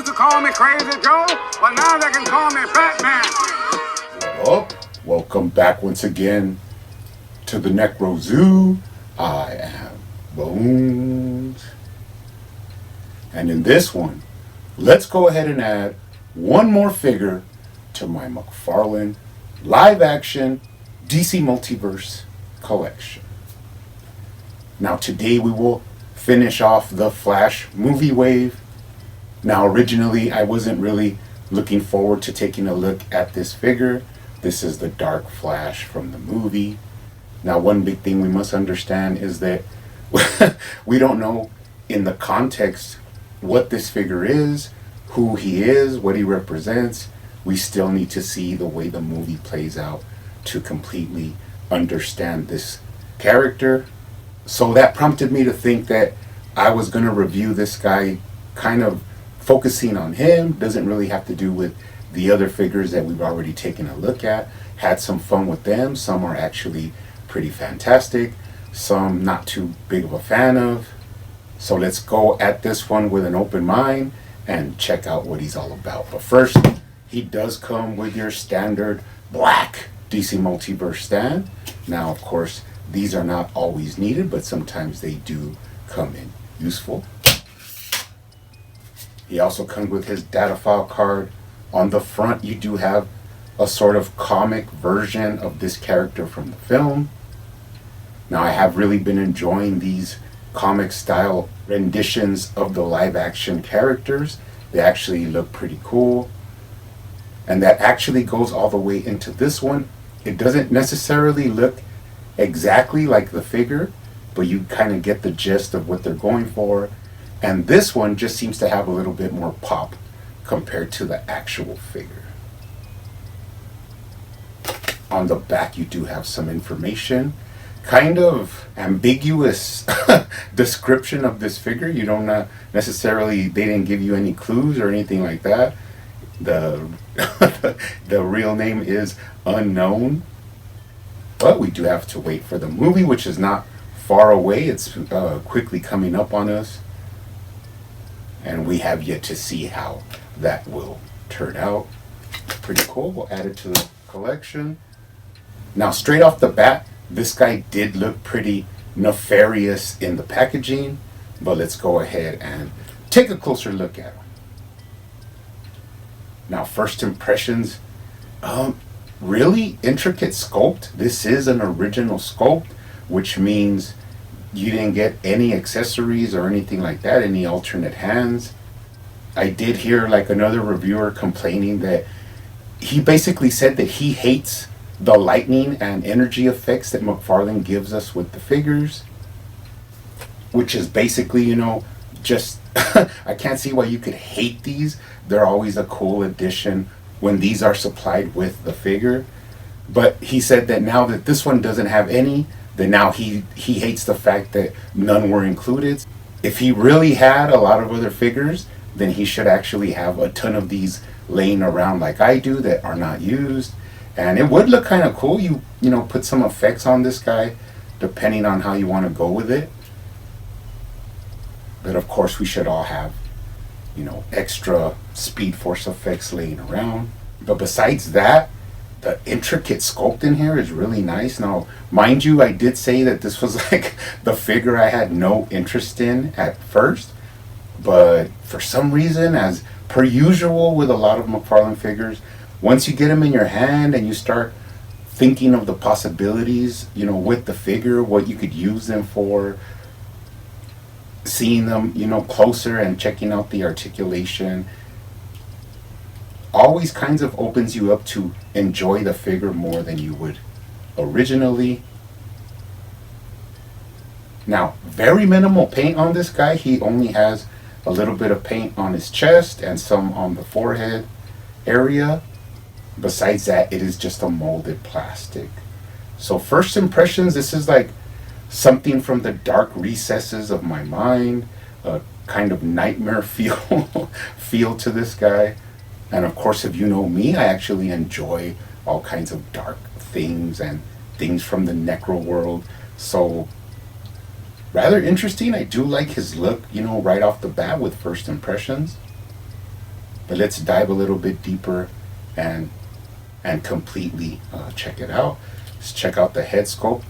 used to call me Crazy Joe, but now they can call me Fat Man. What up? Welcome back once again to the Necro Zoo. I am Bones. And in this one, let's go ahead and add one more figure to my McFarlane live action DC Multiverse collection. Now today we will finish off the Flash movie wave. Now originally I wasn't really looking forward to taking a look at this figure. This is the Dark Flash from the movie. Now one big thing we must understand is that we don't know in the context what this figure is, who he is, what he represents. We still need to see the way the movie plays out to completely understand this character. So that prompted me to think that I was going to review this guy kind of focusing on him. Doesn't really have to do with the other figures that we've already taken a look at. Had some fun with them. Some are actually pretty fantastic. Some not too big of a fan of. So let's go at this one with an open mind and check out what he's all about. But first, he does come with your standard black DC Multiverse stand. Now, of course, these are not always needed, but sometimes they do come in useful. He also comes with his data file card. On the front, you do have a sort of comic version of this character from the film. Now, I have really been enjoying these comic style renditions of the live action characters. They actually look pretty cool. And that actually goes all the way into this one. It doesn't necessarily look exactly like the figure, but you kind of get the gist of what they're going for. And this one just seems to have a little bit more pop compared to the actual figure. On the back, you do have some information. Kind of ambiguous description of this figure. You don't necessarily, they didn't give you any clues or anything like that. The real name is unknown. But we do have to wait for the movie, which is not far away. It's quickly coming up on us. And we have yet to see how that will turn out. Pretty cool. We'll add it to the collection. Now, straight off the bat, this guy did look pretty nefarious in the packaging. But let's go ahead and take a closer look at him. Now, first impressions. Really intricate sculpt. This is an original sculpt, which means you didn't get any accessories or anything like that, any alternate hands. I did hear like another reviewer complaining that he basically said that he hates the lightning and energy effects that McFarlane gives us with the figures, which is basically, you know, just I can't see why you could hate these. They're always a cool addition when these are supplied with the figure. But he said that now that this one doesn't have any, then now he hates the fact that none were included. If he really had a lot of other figures, then he should actually have a ton of these laying around like I do that are not used. And it would look kind of cool. You know, put some effects on this guy depending on how you want to go with it. But of course we should all have, you know, extra Speed Force effects laying around. But besides that, the intricate sculpt in here is really nice. Now, mind you, I did say that this was like the figure I had no interest in at first. But for some reason, as per usual with a lot of McFarlane figures, once you get them in your hand and you start thinking of the possibilities, you know, with the figure, what you could use them for, seeing them, you know, closer and checking out the articulation, always kinds of opens you up to enjoy the figure more than you would originally. Now, very minimal paint on this guy. He only has a little bit of paint on his chest and some on the forehead area. Besides that, it is just a molded plastic. So first impressions, this is like something from the dark recesses of my mind, a kind of nightmare feel to this guy. And of course, if you know me, I actually enjoy all kinds of dark things and things from the necro world. So rather interesting. I do like his look, you know, right off the bat with first impressions. But let's dive a little bit deeper and completely check it out. Let's check out the head sculpt.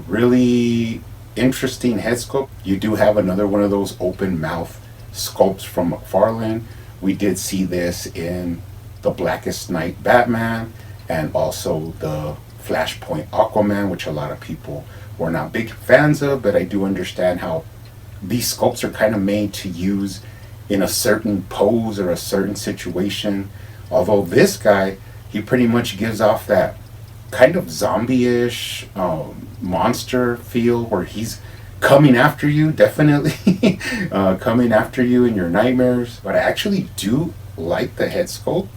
Really interesting head sculpt. You do have another one of those open mouth sculpts from McFarlane. We did see this in the Blackest Night Batman and also the Flashpoint Aquaman, which a lot of people were not big fans of, but I do understand how these sculpts are kind of made to use in a certain pose or a certain situation. Although this guy, he pretty much gives off that kind of zombie-ish monster feel where he's coming after you, definitely coming after you in your nightmares. But I actually do like the head sculpt.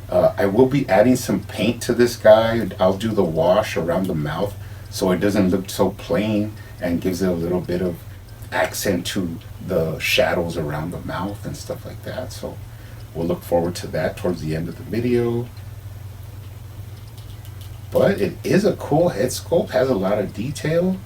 I will be adding some paint to this guy. I'll do the wash around the mouth so it doesn't look so plain and gives it a little bit of accent to the shadows around the mouth and stuff like that. So we'll look forward to that towards the end of the video. But it is a cool head sculpt, has a lot of detail.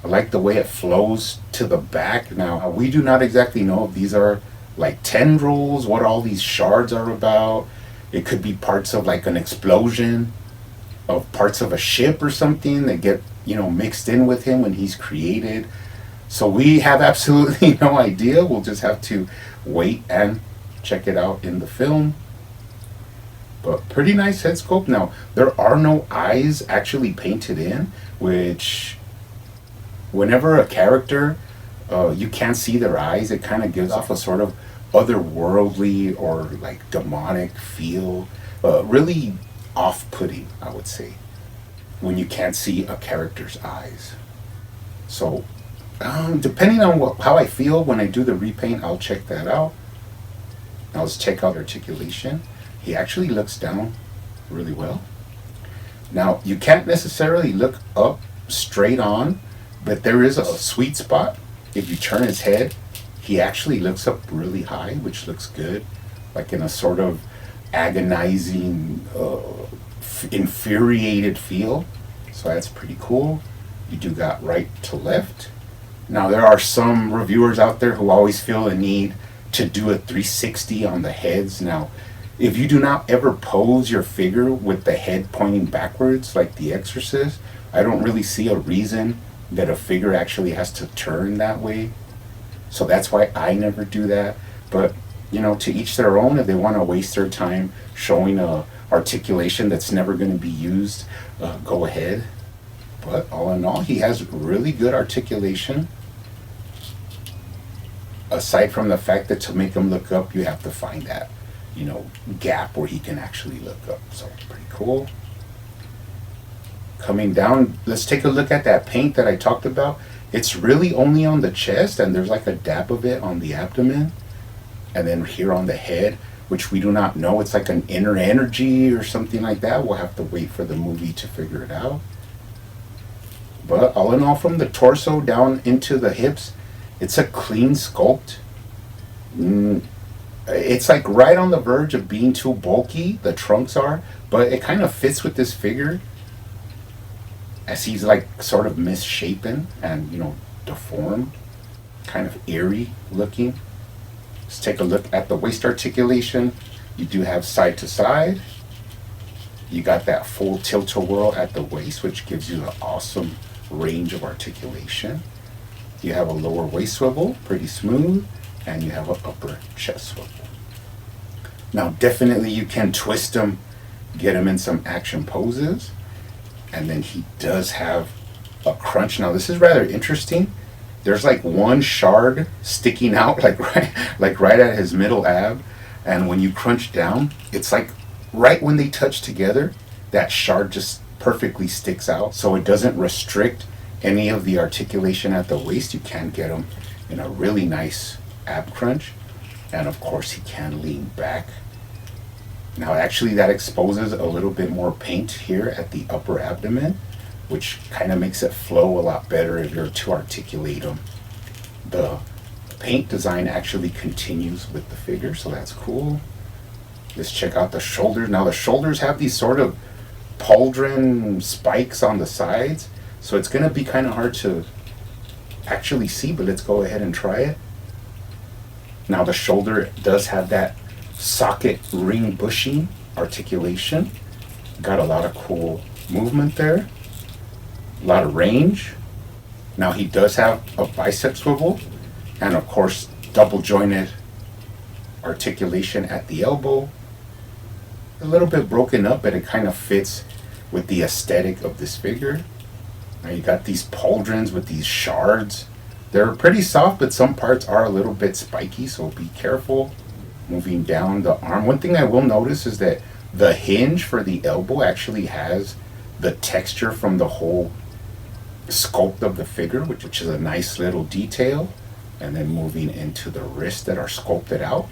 I like the way it flows to the back. Now, we do not exactly know if these are like tendrils, what all these shards are about. It could be parts of like an explosion, of parts of a ship or something that get, mixed in with him when he's created. So we have absolutely no idea. We'll just have to wait and check it out in the film. But pretty nice head sculpt. Now, there are no eyes actually painted in, which whenever a character, you can't see their eyes, it kind of gives off a sort of otherworldly or like demonic feel. Really off-putting, I would say, when you can't see a character's eyes. So, depending on how I feel when I do the repaint, I'll check that out. Now let's check out Articulation. He actually looks down really well. Now, you can't necessarily look up straight on, but there is a sweet spot. If you turn his head, he actually looks up really high, which looks good, like in a sort of agonizing, infuriated feel. So that's pretty cool. You do got right to left. Now, there are some reviewers out there who always feel a need to do a 360 on the heads. Now, if you do not ever pose your figure with the head pointing backwards like The Exorcist, I don't really see a reason that a figure actually has to turn that way. So that's why I never do that. But, to each their own. If they want to waste their time showing a articulation that's never going to be used, go ahead. But all in all, he has really good articulation. Aside from the fact that to make him look up, you have to find that, gap where he can actually look up. So pretty cool. Coming down, let's take a look at that paint that I talked about. It's really only on the chest, and there's like a dab of it on the abdomen. And then here on the head, which we do not know. It's like an inner energy or something like that. We'll have to wait for the movie to figure it out. But all in all, from the torso down into the hips, it's a clean sculpt. It's like right on the verge of being too bulky, the trunks are, but it kind of fits with this figure as he's like sort of misshapen and, deformed, kind of eerie looking. Let's take a look at the waist articulation. You do have side to side. You got that full tilt-a-whirl at the waist, which gives you an awesome range of articulation. You have a lower waist swivel, pretty smooth, and you have an upper chest swivel. Now, definitely you can twist him, get him in some action poses, and then he does have a crunch. Now, this is rather interesting. There's like one shard sticking out, like right at his middle ab, and when you crunch down, it's like right when they touch together, that shard just perfectly sticks out, so it doesn't restrict any of the articulation at the waist. You can get him in a really nice ab crunch, and of course he can lean back. Now, actually, that exposes a little bit more paint here at the upper abdomen, which kind of makes it flow a lot better if you're to articulate them. The paint design actually continues with the figure, so that's cool. Let's check out the shoulders. Now, the shoulders have these sort of pauldron spikes on the sides, so it's going to be kind of hard to actually see, but let's go ahead and try it. Now, the shoulder does have that socket ring bushing articulation. Got a lot of cool movement there, a lot of range. Now he does have a bicep swivel, and of course double jointed articulation at the elbow. A little bit broken up, but it kind of fits with the aesthetic of this figure. Now you got these pauldrons with these shards. They're pretty soft, but some parts are a little bit spiky, so be careful. Moving down the arm, one thing I will notice is that the hinge for the elbow actually has the texture from the whole sculpt of the figure, which is a nice little detail. And then moving into the wrists that are sculpted out,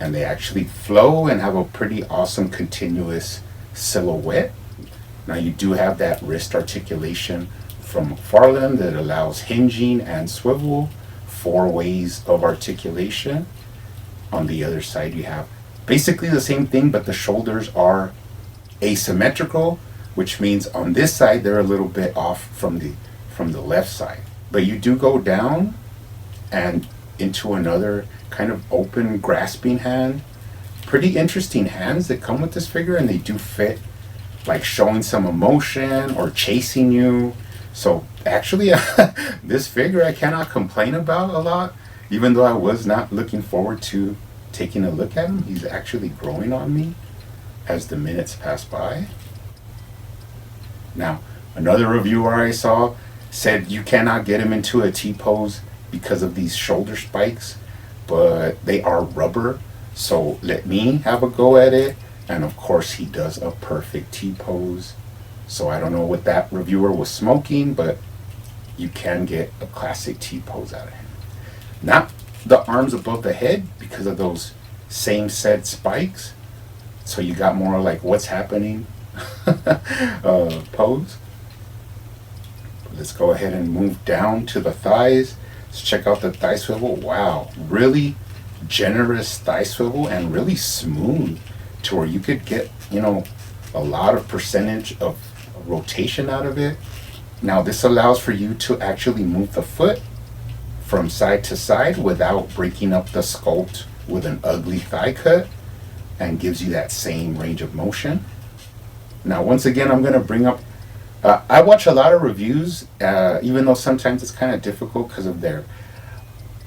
and they actually flow and have a pretty awesome continuous silhouette. Now you do have that wrist articulation from McFarlane that allows hinging and swivel, 4 ways of articulation. On the other side you have basically the same thing, but the shoulders are asymmetrical, which means on this side they're a little bit off from the left side. But you do go down and into another kind of open grasping hand. Pretty interesting hands that come with this figure, and they do fit, like showing some emotion or chasing you. So actually this figure I cannot complain about a lot, even though I was not looking forward to taking a look at him. He's actually growing on me as the minutes pass by. Now, another reviewer I saw said you cannot get him into a T-pose because of these shoulder spikes, but they are rubber, so let me have a go at it. And of course he does a perfect T-pose. So I don't know what that reviewer was smoking, but you can get a classic T-pose out of him. Not the arms above the head because of those same set spikes, so you got more like what's happening pose. Let's go ahead and move down to the thighs. Let's check out the thigh swivel. Wow, really generous thigh swivel and really smooth to where you could get, a lot of percentage of rotation out of it. Now this allows for you to actually move the foot from side to side without breaking up the sculpt with an ugly thigh cut, and gives you that same range of motion. Now once again I'm going to bring up, I watch a lot of reviews, even though sometimes it's kind of difficult because of their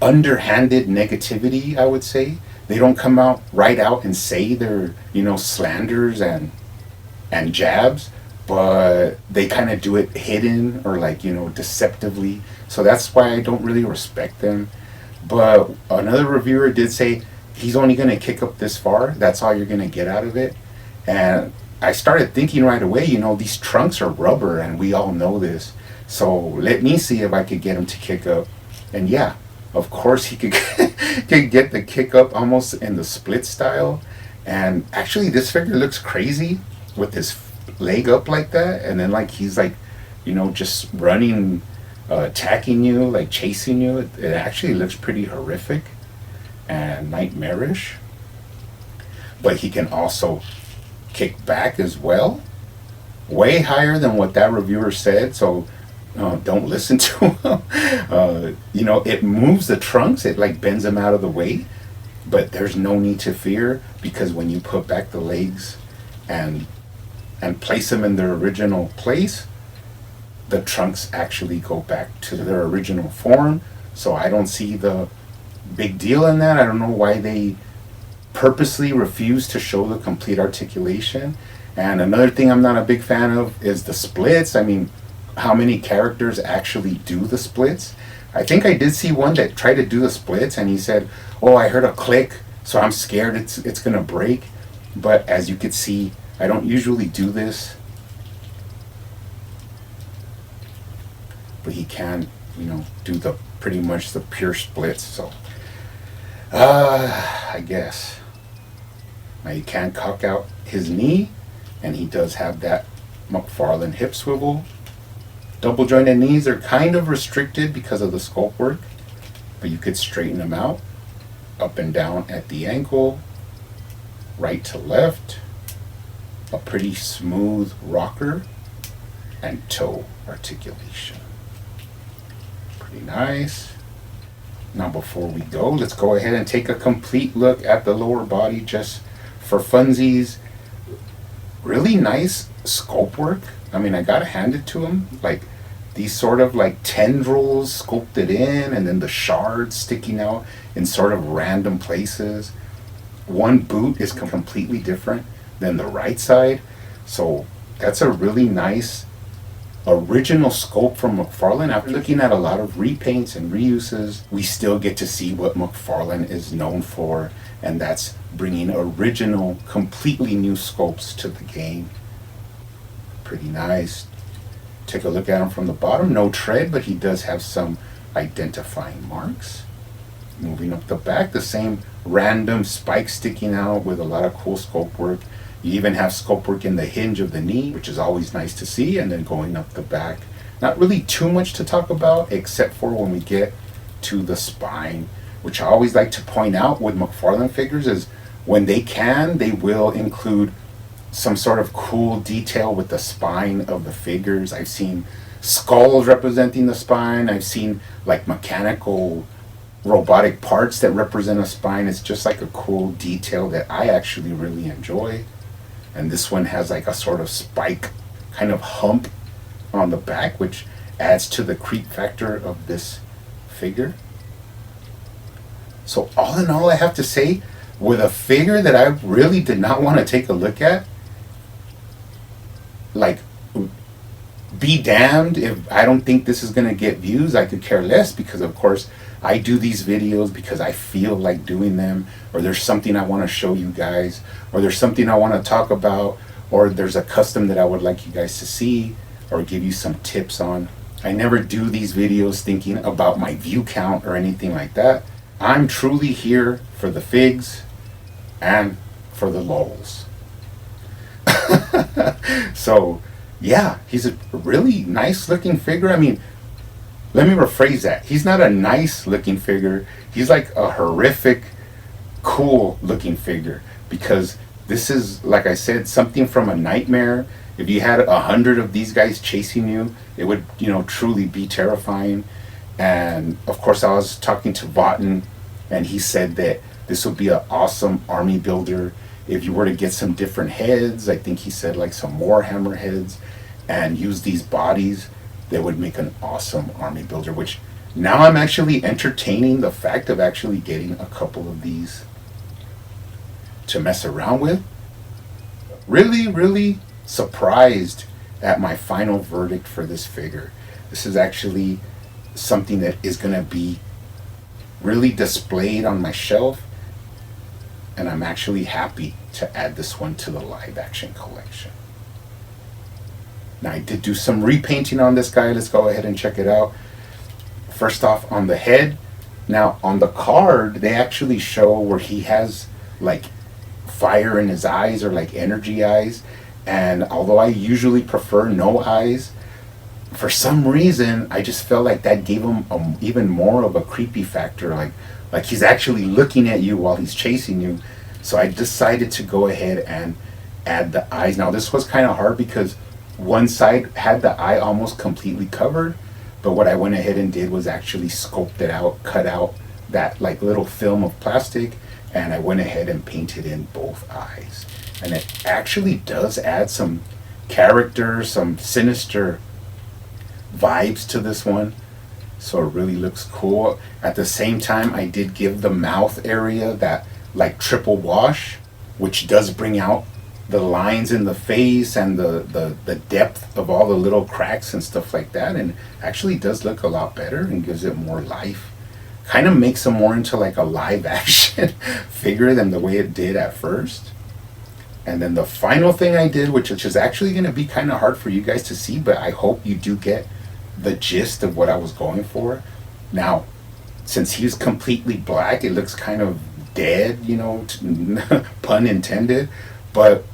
underhanded negativity, I would say. They don't come out right out and say their, slanders and jabs, but they kind of do it hidden or deceptively. So that's why I don't really respect them. But another reviewer did say he's only going to kick up this far. That's all you're going to get out of it. And I started thinking right away, these trunks are rubber and we all know this. So let me see if I could get him to kick up. And yeah, of course he could, could get the kick up almost in the split style. And actually this figure looks crazy with his leg up like that. And then he's just running, attacking you, chasing you. It actually looks pretty horrific and nightmarish. But he can also kick back as well, way higher than what that reviewer said, so don't listen to him. It moves the trunks, it bends them out of the way, but there's no need to fear, because when you put back the legs and place them in their original place, the trunks actually go back to their original form. So I don't see the big deal in that. I don't know why they purposely refuse to show the complete articulation. And another thing I'm not a big fan of is the splits. I mean, how many characters actually do the splits? I think I did see one that tried to do the splits and he said, oh, I heard a click, so I'm scared it's gonna break. But as you could see, I don't usually do this, but he can, do the pretty much the pure splits. So I guess. Now you can cock out his knee, and he does have that McFarlane hip swivel. Double jointed knees are kind of restricted because of the sculpt work, but you could straighten them out, up and down at the ankle, right to left, a pretty smooth rocker, and toe articulation. Pretty nice. Now before we go, let's go ahead and take a complete look at the lower body just for funsies. Really nice sculpt work. I mean, I gotta hand it to him. Like these sort of like tendrils sculpted in, and then the shards sticking out in sort of random places. One boot is completely different than the right side. So that's a really nice original sculpt from McFarlane. After looking at a lot of repaints and reuses, we still get to see what McFarlane is known for, and that's bringing original, completely new sculpts to the game. Pretty nice. Take a look at him from the bottom. No tread, but he does have some identifying marks. Moving up the back, the same random spikes sticking out with a lot of cool sculpt work. You even have sculpt work in the hinge of the knee, which is always nice to see. And then going up the back, not really too much to talk about, except for when we get to the spine, which I always like to point out with McFarlane figures is when they can, they will include some sort of cool detail with the spine of the figures. I've seen skulls representing the spine. I've seen like mechanical robotic parts that represent a spine. It's just like a cool detail that I actually really enjoy. And this one has like a sort of spike kind of hump on the back, which adds to the creep factor of this figure. So all in all, I have to say, with a figure that I really did not want to take a look at, like, be damned if I don't think this is going to get views. I could care less, because of course I do these videos because I feel like doing them, or there's something I want to show you guys, or there's something I want to talk about, or there's a custom that I would like you guys to see or give you some tips on. I never do these videos thinking about my view count or anything like that. I'm truly here for the figs and for the lols. So yeah, he's a really nice looking figure. I mean, let me rephrase that. He's not a nice looking figure. He's like a horrific, cool looking figure, because this is, like I said, something from a nightmare. If you had 100 of these guys chasing you, it would, truly be terrifying. And of course, I was talking to Vaughton, and he said that this would be an awesome army builder if you were to get some different heads. I think he said like some Warhammer heads, and use these bodies. That would make an awesome army builder, which now I'm actually entertaining the fact of actually getting a couple of these to mess around with. Really, really surprised at my final verdict for this figure. This is actually something that is going to be really displayed on my shelf, and I'm actually happy to add this one to the live action collection. Now, I did do some repainting on this guy. Let's go ahead and check it out. First off, on the head. Now, on the card, they actually show where he has like fire in his eyes, or like energy eyes. And although I usually prefer no eyes, for some reason, I just felt like that gave him even more of a creepy factor. Like he's actually looking at you while he's chasing you. So I decided to go ahead and add the eyes. Now, this was kind of hard because one side had the eye almost completely covered, but what I went ahead and did was actually sculpt it out, cut out that like little film of plastic, and I went ahead and painted in both eyes. And it actually does add some character, some sinister vibes to this one. So it really looks cool. At the same time, I did give the mouth area that like triple wash, which does bring out the lines in the face and the depth of all the little cracks and stuff like that, and actually does look a lot better and gives it more life. Kind of makes him more into like a live action figure than the way it did at first. And then the final thing I did, which is actually going to be kind of hard for you guys to see, but I hope you do get the gist of what I was going for. Now, since he's completely black, it looks kind of dead, pun intended, but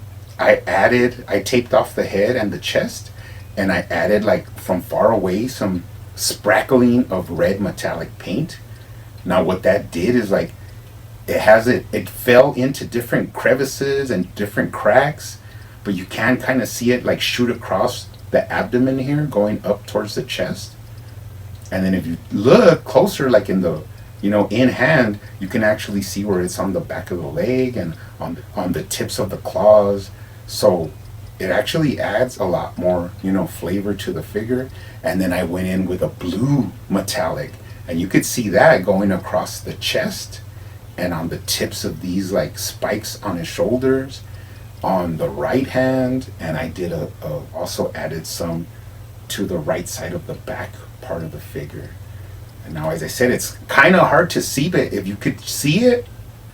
I taped off the head and the chest, and I added like from far away some sprackling of red metallic paint. Now what that did is like it fell into different crevices and different cracks, but you can kind of see it like shoot across the abdomen here going up towards the chest. And then if you look closer, like in the you know, in hand, you can actually see where it's on the back of the leg and on the tips of the claws. So it actually adds a lot more, you know, flavor to the figure. And then I went in with a blue metallic, and you could see that going across the chest and on the tips of these like spikes on his shoulders, on the right hand, and I did also added some to the right side of the back part of the figure. And now, as I said, it's kind of hard to see, but if you could see it,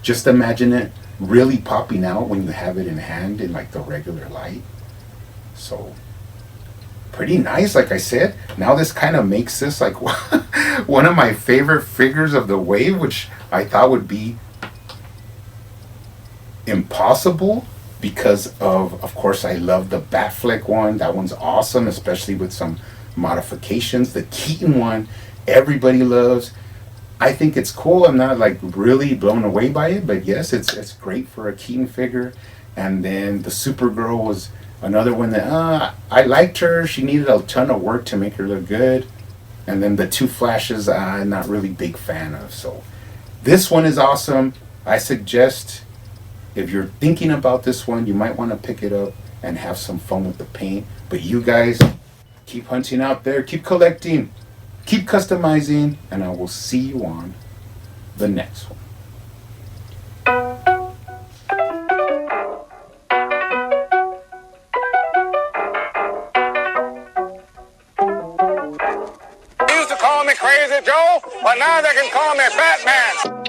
just imagine it really popping out when you have it in hand in like the regular light. So pretty nice, like I said. Now this kind of makes this like one of my favorite figures of the wave, which I thought would be impossible because of course I love the Batfleck one. That one's awesome, especially with some modifications. The Keaton one everybody loves. I think it's cool. I'm not like really blown away by it, but yes, it's great for a Keaton figure. And then the Supergirl was another one that I liked her. She needed a ton of work to make her look good. And then the two Flashes I'm not really big fan of. So this one is awesome. I suggest if you're thinking about this one, you might want to pick it up and have some fun with the paint. But you guys keep hunting out there, keep collecting, keep customizing, and I will see you on the next one. They used to call me Crazy Joe, but now they can call me Batman.